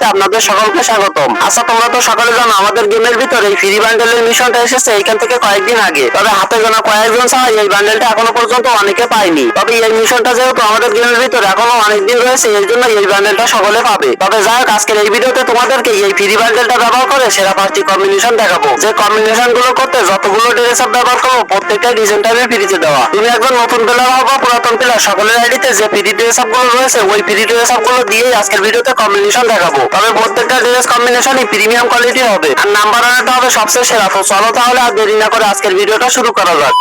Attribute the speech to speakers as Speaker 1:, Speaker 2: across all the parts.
Speaker 1: ভিডিওতে আপনাদের সকলকে স্বাগতম। আচ্ছা, তোমরা তো সকলে জানো আমাদের গেমের ভিতরে এই ফ্রি বান্ডেলের মিশনটা এসেছে এইখান থেকে কয়েকদিন আগে। তবে হাতে গোনা কয়েকজন ছাড়া এই বান্ডেলটা এখনো পর্যন্ত অনেকে পায়নি। তবে এই মিশনটা যেহেতু আমাদের গেমের ভিতরে এখনো অনেকদিন রয়েছে, এর জন্য এই বান্ডেলটা সকলে পাবে। তবে যাই হোক, আজকের এই ভিডিওতে তোমাদেরকে এই ফ্রি বান্ডেলটা ব্যবহার করে সেরা 5টি কম্বিনেশন দেখাবো। যে কম্বিনেশন গুলো করতে যতগুলো ড্রেস আপ ব্যবহার করবো প্রত্যেকটা ডিজাইন টাইমে ফ্রিতে দেওয়া। তুমি একজন নতুন প্লেয়ার হও বা পুরাতন প্লেয়ার, সকলের আইডিতে যে ফ্রি ড্রেস আপ গুলো রয়েছে ওই ফ্রি ড্রেস আপ গুলো দিয়েই আজকের ভিডিওতে কম্বিনেশন দেখাবো। তবে প্রত্যেকটা ড্রেস কম্বিনেশনই প্রিমিয়াম কোয়ালিটির হবে আর নাম্বার আনাটা হবে সবচেয়ে সেরা। তো চলো তাহলে আর দেরি না করে আজকের ভিডিওটা শুরু করা যাক।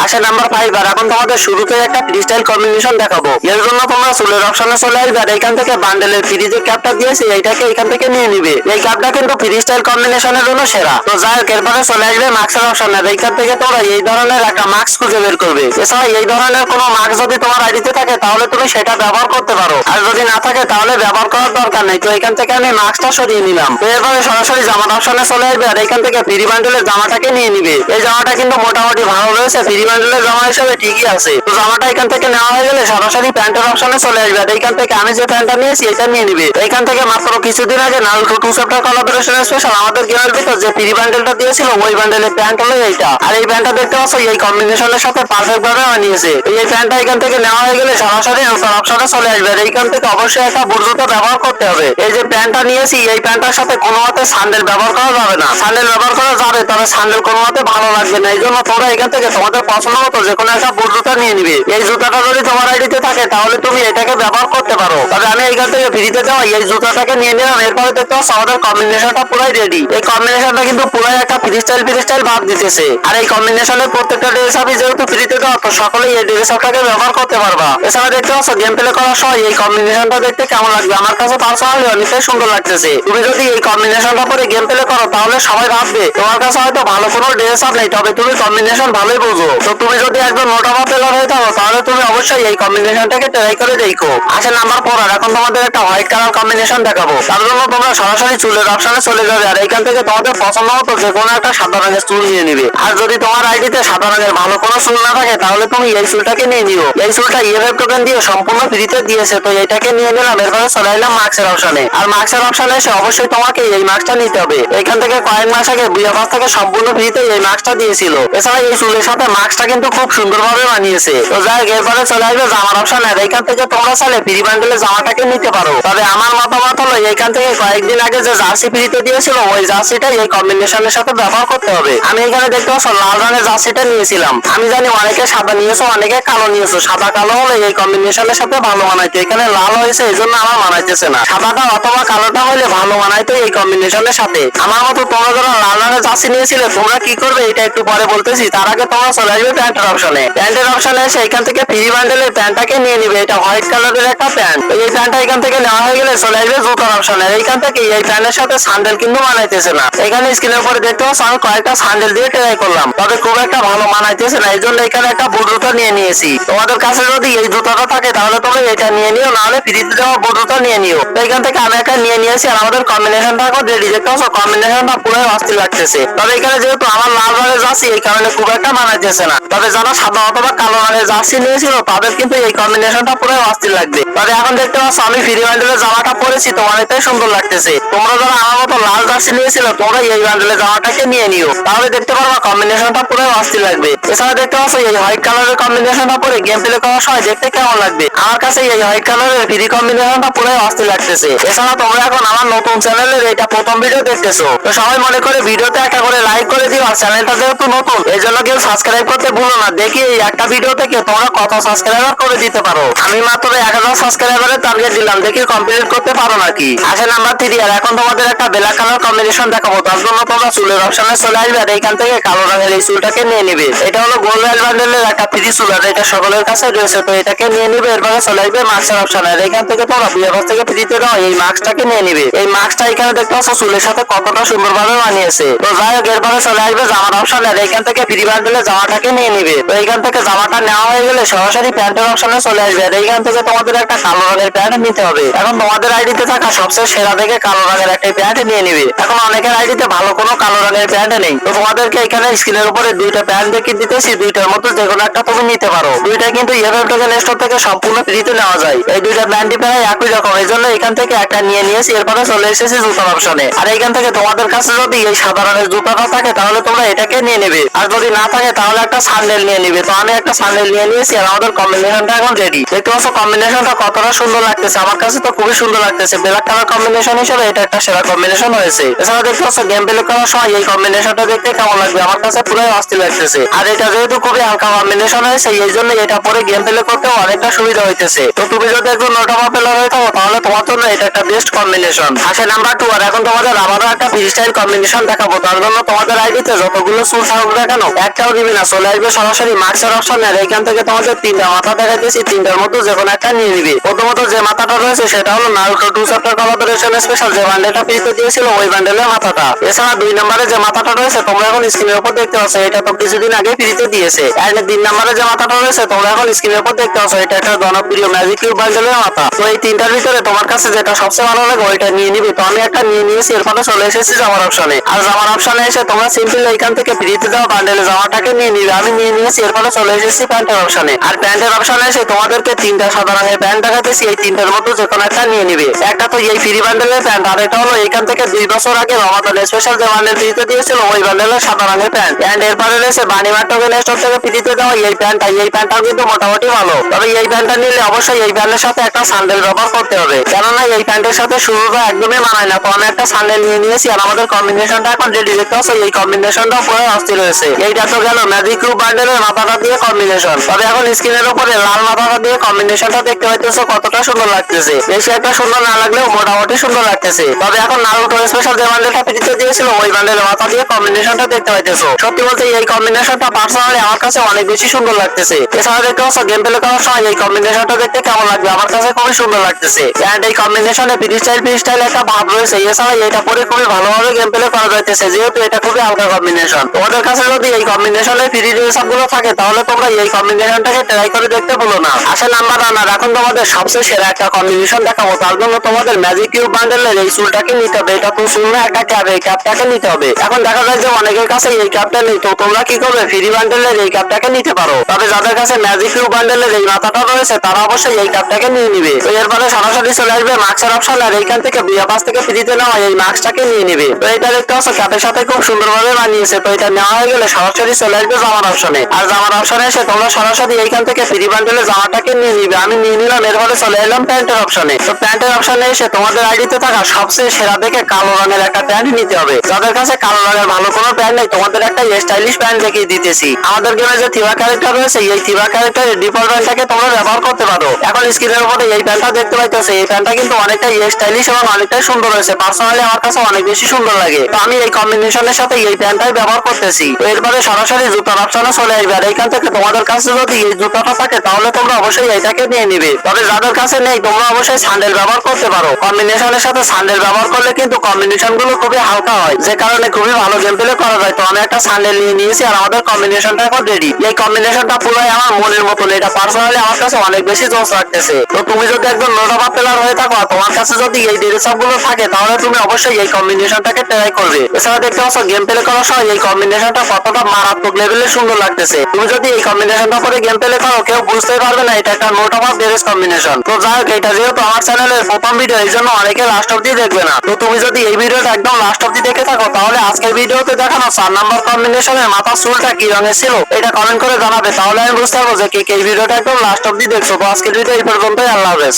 Speaker 1: আসে নাম্বার 5। আর এখন তোমাদের শুরুতে একটা ফ্রিস্টাইল কম্বিনেশন দেখাবো। এর জন্য তোমরা চুলের অপশনে চলে আসবে আর এখান থেকে বান্ডেলের ফ্রি যে ক্যাপটা দিয়েছি এইটাকে এখান থেকে নিয়ে নিবে। এই ক্যাপটা কিন্তু ফ্রিস্টাইল কম্বিনেশনের জন্য সেরা। তো যাই হোক, এরপরে চলে আসবে মাস্কের অপশনে। এইখান থেকে তোমরা এই ধরনের একটা মাস্ক খুঁজে বের করবে। এছাড়া এই ধরনের কোনো মাস্ক যদি তোমার আইডিতে থাকে তাহলে তুমি সেটা ব্যবহার করতে পারো, আর যদি না থাকে তাহলে ব্যবহার করার দরকার নেই। তো এখান থেকে আমি মাস্কটা সরিয়ে নিলাম। তো এরপরে সরাসরি জামার অপশনে চলে আসবে আর এখান থেকে ফ্রি বান্ডেলের জামাটাকে নিয়ে নিবে। এই জামাটা কিন্তু মোটামুটি ভালো রয়েছে, ফ্রি বান্ডেলের জামা হিসেবে ঠিকই আছে। তো জামাটা এখান থেকে নেওয়া হয়ে গেলে সরাসরি প্যান্টের অপশনে চলে আসবে আর এইখান থেকে আমি যে প্যান্টটা নিয়েছি এটা নিয়ে নিবে। এখান থেকে মাত্র কিছুদিন আগে নারুটো 2 চ্যাপ্টার কোলাবোরেশন স্পেশাল আমাদের গেমের ভিতর যে ফ্রি বান্ডেলটা দিয়েছিল ওই বান্ডেলের প্যান্ট হলো এইটা। আর এই প্যান্টটা দেখতে পাচ্ছ এই কম্বিনেশনের সাথে পারফেক্ট ভাবে মানিয়েছে। এই প্যান্টটা এখান থেকে নেওয়া হয়ে গেলে সরাসরি নতুন অপশনে চলে আসবে আর এইখান থেকে অবশ্যই একটা বুটজুতা ব্যবহার করতে হবে। এই যে প্যান্টটা নিয়েছি এই প্যান্টটার সাথে কোনো মতে স্যান্ডেল ব্যবহার করা যাবে না। স্যান্ডেল ব্যবহার করা যাবে, তবে স্যান্ডেল কোনো মতে ভালো লাগবে না। এই জন্য তোমরা এখান থেকে তোমাদের পছন্দ মতো যে কোনো একটা বুটজুতা নিয়ে নিবে। এই জুতাটা যদি তোমার আইডিতে থাকে তাহলে তুমি এটাকে ব্যবহার করতে পারো। তবে আমি এইখান থেকে ফ্রিতে দেওয়া এই জুতাটাকে নিয়ে নিলাম। এরপরে দেখতে পাচ্ছ আমাদের কম্বিনেশনটা পুরাই রেডি। এই কম্বিনেশনটা কিন্তু পুরাই একটা ফ্রিস্টাইল ভাব দিতেছে। আর এই কম্বিনেশনের প্রত্যেকটা ড্রেস আপই যেহেতু ফ্রিতে দেওয়া, তো সকলেই এই ড্রেস আপটাকে ব্যবহার করতে পারবা। এছাড়া দেখতে পাচ্ছ গেম প্লে করার সময় এই কম্বিনেশনটা দেখতে কেমন লাগবে। আমার কাছে পার্সোনালি অনেকটাই সুন্দর লাগতেছে। তুমি যদি এই কম্বিনেশনটা পরে গেম প্লে করো তাহলে সবাই ভাববে তোমার কাছে হয়তো ভালো কোনো ড্রেস আপ নেই, তবে তুমি কম্বিনেশন ভালোই বোঝো। তো তুমি যদি একজন মোটামা প্লেয়ার হয়ে থাকো তাহলে তুমি অবশ্যই এই কম্বিনেশনটাকে ট্রাই করে দেখো। আসে নাম্বার 4। আর এখন তোমাদের একটা হোয়াইট কালার কম্বিনেশন দেখাবো। তার জন্য তোমরা সরাসরি চুলের অপশনে চলে যাবে আর এখান থেকে তোমাদের পছন্দ মতো যে কোনো একটা সাদা রঙের চুল নিয়ে নিবে। আর যদি তোমার আইডিতে সাদা রঙের ভালো কোনো চুল না থাকে তাহলে তুমি এই চুলটাকে নিয়ে নিও। এই চুলটা ইএফএফ টোকেন দিয়ে সম্পূর্ণ ফ্রিতে দিয়েছে, তো এটাকে নিয়ে নিলাম। এরপরে চলে এলাম মাস্কের অপশনে। আর মাস্কের অপশনে এসে অবশ্যই তোমাকে এই মাস্কটা নিতে হবে। এখান থেকে কয়েক মাস আগে বিয়াবাস থেকে সম্পূর্ণ ফ্রিতে এই মাস্কটা দিয়েছিল। এছাড়া এই চুলের সাথে মাস্কটা কিন্তু খুব সুন্দরভাবে মানিয়েছে। তো যাই হোক, এরপরে চলে আসবে জামার অপশন। আর এখান থেকে তোমরা চাইলে ফ্রি বান্ডেলের জামাটাকে নিতে পারো। তবে আমার মতামত হলো এখান থেকে কয়েকদিন আগে যে জার্সি ফ্রিতে দিয়েছিল ওই জার্সিটা এই কম্বিনেশনের সাথে ব্যবহার করতে হবে। আমি এখানে দেখতে পাচ্ছ লাল রঙের জার্সিটা নিয়েছিলাম। আমি জানি অনেকে সাদা নিয়েছো, অনেকে কালো নিয়েছো। সাদা কালো হলে এই কম্বিনেশনের সাথে ভালো মানাইতো। এখানে লাল হয়েছে এই জন্য আমার মানাইতেছে না। সাদাটা অথবা কালোটা হলে ভালো মানাইতো এই কম্বিনেশনের সাথে। আমার মতো তোমরা যারা লাল রঙের জার্সি নিয়েছিলে তোমরা কি করবে এটা একটু পরে বলতেছি। তার আগে তোমরা চলে আসবে প্যান্টের অপশনে। প্যান্টের অপশনে এসে এখান থেকে ফ্রি বান্ডেলের প্যান্টটাকে নিয়ে নিবে। এটা হোয়াইট কালারের একটা প্যান্ট। এই প্যান্টটা এখান থেকে নেওয়া হয়ে গেলে চলে আসবে জুতার অপশনে। এইখান থেকে এই প্যান্টের সাথে স্যান্ডেল কিন্তু মানাইতেছে না। এখানে স্ক্রিনের উপরে দেখতে পাচ্ছ আমি কয়েকটা স্যান্ডেল দিয়ে ট্রাই করলাম, তবে খুব একটা ভালো মানাইতেছে না। এই জন্য এখানে একটা বুট জুতা নিয়ে নিয়েছি। তোমাদের কাছে যদি এই জুতাটা থাকে তাহলে তোমরা এটা নিয়ে নিও, নাহলে ফ্রিতে দেওয়া বুট জুতা নিয়ে নিও। এখান থেকে আমি একটা নিয়ে নিয়েছি আর আমাদের কম্বিনেশনটা এখন রেডি। দেখতে পাচ্ছ কম্বিনেশনটা পুরো অস্থির লাগতেছে। তবে এখানে যেহেতু আমার লাল রঙের জার্সি এই কারণে খুব একটা মানাইতেছে না। তবে যারা সাদা অথবা কালো রঙের জার্সি নিয়েছিল তাদের কিন্তু এই কম্বিনেশনটা পুরো অস্থির লাগবে। তবে এখন দেখতে পাচ্ছ আমি ফ্রি বান্ডেলের জামাটা পরেছি, তো অনেকটাই সুন্দর লাগতেছে। তোমরা যারা আমার মতো লাল জার্সি নিয়েছিল তোমরা এই বান্ডেলের জামাটাকে নিয়ে নিও, তাহলে দেখতে পারবা কম্বিনেশনটা পুরো অস্থির লাগবে। এছাড়া দেখতে পাচ্ছ এই হোয়াইট কালারের কম্বিনেশনটা পরে গেম প্লে করার সময় দেখতে কেমন লাগবে। আমার কাছে এই হোয়াইট কালারের ফ্রি কম্বিনেশনটা পুরো অস্থির লাগতেছে। এছাড়া তোমরা এখন আমার নতুন চ্যানেলের এটা প্রথম ভিডিও দেখতেছো, তো সবাই মনে করে ভিডিওতে একটা করে লাইক করে দিও। আর চ্যানেলটা যেহেতু নতুন এই জন্য কেউ সাবস্ক্রাইব করতে ভুলো না। দেখি এই একটা ভিডিও থেকে তোমরা কত সাবস্ক্রাইবার করে দিতে পারো। আমি মাত্র 1000 সাবস্ক্রাইবারের টার্গেট দিলাম, দেখি কমপ্লিট করতে পারো নাকি। আসে নাম্বার 3। আর এখন তোমাদের একটা ব্ল্যাক কালার কম্বিনেশন দেখাবো। তার জন্য তোমরা চুলের অপশনে চলে আসবে আর এইখান থেকে কালো রঙের এই চুলটাকে নিয়ে নিবে। এটা হলো গোল্ড রয়্যাল বান্ডেলের একটা ফ্রি চুল আর এটা সকলের কাছে রয়েছে, তো এটাকে নিয়ে নিবে। এরপরে চলে আসবে মাস্কের অপশনে। আর এখান থেকে তোমরা বিয়াবাস থেকে ফ্রিতে দাও এই মাস্কটাকে নিয়ে নিবে। এই মাস্কটা এখানে দেখতে পাচ্ছ চুলের সাথে কতটা সুন্দরভাবে মানিয়েছে। তো যাই হোক, এরপরে চলে আসবে জামার অপশনে। আর এখান থেকে ফ্রি বান্ডেলের জামাটাকে নিয়ে নিবে। তো এইখান থেকে জামাটা নেওয়া হয়ে গেলে সরাসরি প্যান্টের অপশনে চলে আসবে। আর এইখান থেকে তোমাদের একটা কালো রঙের প্যান্ট নিতে হবে। এখন তোমাদের আইডিতে থাকা সবচেয়ে সেরা দেখে কালো রঙের একটা প্যান্ট নিয়ে নিবে। এখন অনেকের আইডিতে ভালো কোনো কালো রঙের প্যান্ট নেই, তো তোমাদেরকে এখানে স্ক্রিনের উপরে দুইটা প্যান্ট দেখে দিতেছি। দুইটার মধ্যে যে কোনো একটা তুমি নিতে পারো। দুইটা কিন্তু ইএফএফ টোকেন স্টোর থেকে সম্পূর্ণ ফ্রিতে নেওয়া যায়। এই দুইটা প্যান্টই প্রায় একই রকম, এই জন্য এখান থেকে একটা নিয়ে নিয়েছি। এরপরে এরপরে চলে এসেছি জুতার অপশনে। আর এইখান থেকে তোমাদের কাছে যদি এই সাদা রঙের জুতাটা থাকে তাহলে তোমরা এটাকে নিয়ে নেবে, আর যদি না থাকে তাহলে একটা স্যান্ডেল নিয়ে নিবে। তো আমি একটা স্যান্ডেল নিয়ে নিয়েছি আর আমাদের কম্বিনেশনটা এখন রেডি। দেখতে পাচ্ছ কম্বিনেশনটা কতটা সুন্দর লাগতেছে, আমার কাছে তো খুবই সুন্দর লাগতেছে। ব্ল্যাক কালার কম্বিনেশন হিসেবে এটা একটা সেরা কম্বিনেশন হয়েছে। এছাড়া দেখতে পাচ্ছ গেম প্লে করার সময় এই কম্বিনেশনটা দেখতে কেমন লাগবে, আমার কাছে পুরো অস্থির লাগতেছে। আর এটা যেহেতু খুবই হালকা কম্বিনেশন হয়েছে এই জন্য এটা পরে গেম প্লে করতে অনেকটা সুবিধা হইতেছে। তো তুমি যদি একজন নোটামা প্লেয়ার হয়ে থাকো তাহলে তোমার জন্য এটা একটা বেস্ট কম্বিনেশন। আসে নাম্বার 2। আর এখন তোমাদের আবারও একটা ফ্রি স্টাইল কম্বিনেশন দেখাবো। তার জন্য তোমাদের আইডিতে যতগুলো চুল থাকুক না কেন একটাও দিবি না, চলে আসবে সরাসরি মার্কসের অপশন। আর এইখান থেকে তোমাদের 3টা মাথা দেখাইতেছি, 3টার মধ্যে যে কোনো একটা নিয়ে নিবে। প্রথমত যে মাথাটা রয়েছে সেটা হলো নারুটো 2 চ্যাপ্টার কোলাবোরেশন স্পেশাল যে বান্ডেলটা ফ্রিতে দিয়েছিল ওই বান্ডেলের মাথাটা। এছাড়া 2 নম্বরে যে মাথাটা রয়েছে তোমরা এখন স্ক্রিনের উপর দেখতে পাচ্ছ, এটা তো কিছুদিন আগে ফ্রিতে দিয়েছে। আর 3 নম্বরে যে মাথাটা রয়েছে তোমরা এখন স্ক্রিনের উপর দেখতে পাচ্ছ, এটা একটা জনপ্রিয় ম্যাজিক কিউব বান্ডেলের মাথা। তো এই 3টার ভিতরে তোমার কাছে যেটা সবচেয়ে ভালো লাগে ওইটা নিয়ে নিবে। তো আমি একটা নিয়ে নিয়েছি, এরপরে চলে এসেছি জামার অপশনে। আর জামার অপশনে এসে তোমরা সিম্পল এইখান থেকে ফ্রিতে দেওয়া বান্ডেলে জামাটাকে নিয়ে নিবে। আমি নিয়ে নিয়েছি, এরপরে চলে এসেছি প্যান্টের অপশনে। আর প্যান্টের অপশনে এসে তোমাদেরকে 3টা সাদা রঙের প্যান্ট দেখাতেছি, এই 3টার মধ্যে যে কোনো একটা নিয়ে নিবে। একটা তো এই ফ্রি বান্ডেলের প্যান্ট, আর এটা হলো এইখান থেকে 2 বছর আগে রমাদান স্পেশাল যে বান্ডেল ফ্রিতে দিয়েছিল ওই বান্ডেলের সাদা রঙের প্যান্ট। এন্ড এরপরে রয়েছে বানিমার টোকেন স্টোর থেকে ফ্রিতে দেওয়া এই প্যান্টটা। এই প্যান্টটাও কিন্তু মোটামুটি ভালো, তবে এই প্যান্টটা নিলে অবশ্যই এই প্যান্টের সাথে একটা স্যান্ডেল ব্যবহার করতে হবে, কেননা এই প্যান্টের সাথে শুরুটা একদমই মানায় না। তো আমি একটা স্যান্ডেল নিয়ে নিয়েছি আর আমাদের কম্বিনেশনটা এখন রেডি। দেখতে পাচ্ছ এই কম্বিনেশনটা পুরো অস্থির হয়েছে। এইটা তো গেল ম্যাজিক কিউব বান্ডেলের মাথাটা দিয়ে কম্বিনেশন। তবে এখন স্ক্রিনের উপরে লাল মাথাটা দিয়ে কম্বিনেশনটা দেখতে পাইতেছো কতটা সুন্দর লাগতেছে। বেশি একটা সুন্দর না লাগলেও মোটামুটি সুন্দর লাগতেছে। তবে এখন নারুটো স্পেশাল যে বান্ডেলটা ফ্রিতে দিয়েছিল ওই বান্ডেলের মাথা দিয়ে কম্বিনেশনটা দেখতে পাইতেছো। সত্যি বলতে এই কম্বিনেশনটা পার্সোনালি আমার কাছে অনেক বেশি সুন্দর লাগতেছে। এছাড়া দেখতে পাচ্ছ গেম প্লে করার সময় এই কম্বিনেশনটা দেখতে কেমন লাগবে, আমার কাছে খুবই সুন্দর লাগতেছে। এন্ড এই কম্বিনেশনে ফ্রি স্টাইল একটা ভাব রয়েছে। এছাড়া এটা পরে খুবই ভালোভাবে গেম প্লে করা যাইতেছে, যেহেতু এটা খুবই হালকা কম্বিনেশন। তোমাদের কাছে যদি এই কম্বিনেশনের ফ্রি ড্রেস গুলো থাকে তাহলে তোমরা এই কম্বিনেশনটাকে ট্রাই করে দেখতে ভুলো না। আসে নাম্বার 1। আর এখন তোমাদের সবচেয়ে সেরা একটা কম্বিনেশন দেখাবো। তার জন্য তোমাদের ম্যাজিক কিউব বান্ডেলের এই চুলটাকে নিতে হবে। এটা তো চুল না, একটা ক্যাপ, এই ক্যাপটাকে নিতে হবে। এখন দেখা যায় যে অনেকের কাছে এই ক্যাপটা নেই, তো তোমরা কি করবে ফ্রি বান্ডেলের এই ক্যাপটাকে নিতে পারো। তবে যাদের কাছে ম্যাজিক কিউব বান্ডেলের এই মাথাটা রয়েছে তারা অবশ্যই এই ক্যাপটাকে নিয়ে নিবে। তো এরপরে সরাসরি চলে আসবে মাস্কের অপশন, আর এইখান থেকে বিয়া পাস থেকে ফ্রিতে নেওয়া এই মাস্কটাকে নিয়ে নিবে। তো এটা দেখতে পাচ্ছ ক্যাপের সাথে খুব সুন্দরভাবে বানিয়েছে। তো এটা নেওয়া হয়ে গেলে সরাসরি চলে আসবে জামার অপশনে। আর জামার অপশনে এসে তোমরা সরাসরি এইখান থেকে ফ্রি বান্ডেলের জামাটাকে নিয়ে নিবে। আমি নিয়ে নিলাম, এরপরে চলে এলাম প্যান্টের অপশনে। তো প্যান্টের অপশনে এসে তোমাদের আইডিতে থাকা সবচেয়ে সেরা দেখে কালো রঙের একটা প্যান্ট নিতে হবে। যাদের কাছে কালো রঙের ভালো কোনো প্যান্ট নেই তোমাদের একটা স্টাইলিশ প্যান্ট দেখিয়ে দিতেছি। আমাদের গেমে যে থিবা ক্যারেক্টার রয়েছে এই থিবা ক্যারেক্টারের ডিফল্ট প্যান্টটাকে তোমরা ব্যবহার করতে পারো। এখন স্ক্রিনের উপরে এই প্যান্টটা দেখতে পাইতেছে, এই প্যান্টটা কিন্তু অনেকটা স্টাইলিশ এবং অনেকটাই সুন্দর হয়েছে। পার্সোনালি আমার কাছে অনেক বেশি সুন্দর লাগে। তো আমি এই কম্বিনেশনের সাথে এই প্যান্টটাই ব্যবহার করতেছি। তো এরপরে সরাসরি জুতার অপশনে চলে আসবে। আর এইখান থেকে তোমাদের কাছে যদি এই জুতাটা থাকে তাহলে তোমরা অবশ্যই এটাকে নিয়ে নিবে। তবে যাদের কাছে নেই তোমরা অবশ্যই স্যান্ডেল ব্যবহার করতে পারো। কম্বিনেশনের সাথে স্যান্ডেল ব্যবহার করলে কিন্তু কম্বিনেশন গুলো খুবই হালকা হয়, যে কারণে খুবই ভালো গেম প্লে করা যায়। তো আমি একটা স্যান্ডেল নিয়ে নিয়েছি আর আমাদের কম্বিনেশনটা এখন রেডি। এই কম্বিনেশনটা পুরোই আমার মনের মতন, এটা পার্সোনালি আমার কাছে অনেক বেশি জোশ লাগতেছে। তো তুমি যদি একজন নোটামা প্লেয়ার হয়ে থাকো তোমার কাছে যদি এই ড্রেস গুলো থাকে তাহলে তুমি অবশ্যই এই কম্বিনেশনটাকে ট্রাই করবে। এছাড়া দেখতে পাচ্ছ গেম প্লে করার সময় এই কম্বিনেশনটা কতটা মারাত্মক লেভেলে সুন্দর লাগতেছে। তুমি যদি এই কম্বিনেশনটা করে গেম প্লে করো কেউ বুঝতে পারবে না এটা একটা নোটামা ড্রেস কম্বিনেশন। তো যাই হোক, এটা যেহেতু আমার চ্যানেলের প্রথম ভিডিও এই জন্য অনেকে লাস্ট অব্দি দেখবে না। তো তুমি যদি এই ভিডিওটা একদম লাস্ট অব্দি দেখে থাকো তাহলে আজকের ভিডিওতে দেখানো 4 নাম্বার কম্বিনেশনের মাথার চুলটা কি রঙের ছিল এটা কমেন্ট করে জানাবে, তাহলে আমি বুঝতে পারবো যে কে এই ভিডিওটা একদম লাস্ট অব্দি দেখছো। তো আজকের ভিডিও এই পর্যন্তই, আল্লাহ হাফেজ।